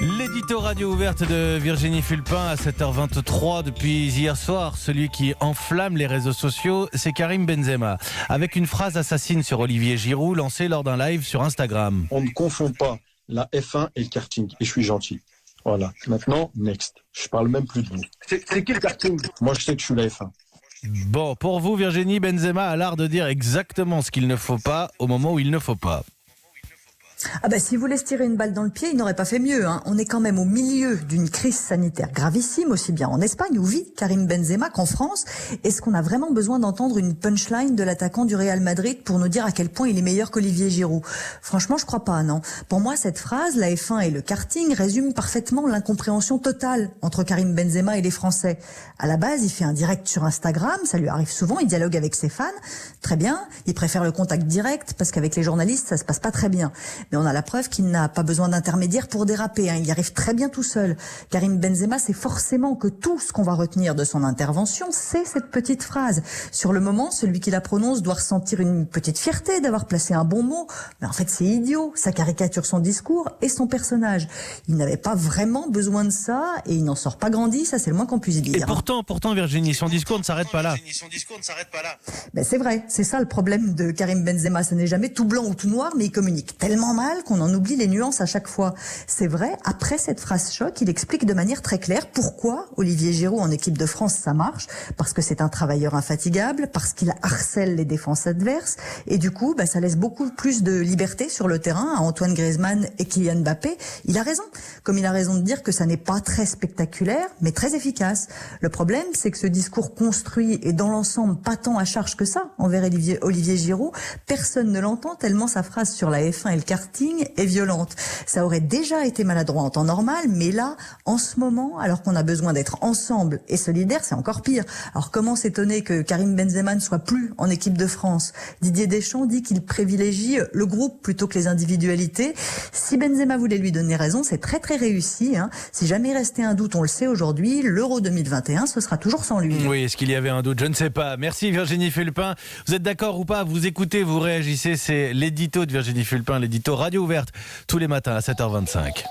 L'édito radio ouverte de Virginie Fulpin à 7h23 depuis hier soir. Celui qui enflamme les réseaux sociaux, c'est Karim Benzema. Avec une phrase assassine sur Olivier Giroud lancée lors d'un live sur Instagram. On ne confond pas la F1 et le karting. Et je suis gentil. Voilà. Maintenant, next. Je parle même plus de vous. C'est qui le karting? Moi, je sais que je suis la F1. Bon, pour vous, Virginie, Benzema a l'art de dire exactement ce qu'il ne faut pas au moment où il ne faut pas. Ah bah s'il voulait se tirer une balle dans le pied, il n'aurait pas fait mieux. On est quand même au milieu d'une crise sanitaire gravissime, aussi bien en Espagne où vit Karim Benzema qu'en France. Est-ce qu'on a vraiment besoin d'entendre une punchline de l'attaquant du Real Madrid pour nous dire à quel point il est meilleur qu'Olivier Giroud? Franchement, je crois pas, non. Pour moi, cette phrase, la F1 et le karting, résume parfaitement l'incompréhension totale entre Karim Benzema et les Français. À la base, il fait un direct sur Instagram, ça lui arrive souvent, il dialogue avec ses fans. Très bien, il préfère le contact direct parce qu'avec les journalistes, ça se passe pas très bien. Mais on a la preuve qu'il n'a pas besoin d'intermédiaire pour déraper. Il y arrive très bien tout seul. Karim Benzema sait forcément que tout ce qu'on va retenir de son intervention, c'est cette petite phrase. Sur le moment, celui qui la prononce doit ressentir une petite fierté d'avoir placé un bon mot. Mais en fait, c'est idiot. Ça caricature son discours et son personnage. Il n'avait pas vraiment besoin de ça et il n'en sort pas grandi. Ça, c'est le moins qu'on puisse dire. Et pourtant, Virginie, son discours ne s'arrête pas là. Ben, c'est vrai. C'est ça le problème de Karim Benzema. Ce n'est jamais tout blanc ou tout noir, mais il communique tellement mal qu'on en oublie les nuances à chaque fois. C'est vrai, après cette phrase choc, il explique de manière très claire pourquoi Olivier Giroud en équipe de France ça marche, parce que c'est un travailleur infatigable, parce qu'il harcèle les défenses adverses, et du coup, ça laisse beaucoup plus de liberté sur le terrain à Antoine Griezmann et Kylian Mbappé. Il a raison, comme il a raison de dire que ça n'est pas très spectaculaire, mais très efficace. Le problème, c'est que ce discours construit et dans l'ensemble pas tant à charge que ça envers Olivier Giroud, personne ne l'entend tellement sa phrase sur la F1 et le karting est violente. Ça aurait déjà été maladroit en temps normal, mais là, en ce moment, alors qu'on a besoin d'être ensemble et solidaires, c'est encore pire. Alors comment s'étonner que Karim Benzema ne soit plus en équipe de France? Didier Deschamps dit qu'il privilégie le groupe plutôt que les individualités. Si Benzema voulait lui donner raison, c'est très très réussi. Si jamais il restait un doute, on le sait aujourd'hui, l'Euro 2021, ce sera toujours sans lui. Oui, est-ce qu'il y avait un doute? Je ne sais pas. Merci Virginie Fulpin. Vous êtes d'accord ou pas? Vous écoutez, vous réagissez. C'est l'édito de Virginie Fulpin, l'édito radio ouverte tous les matins à 7h25.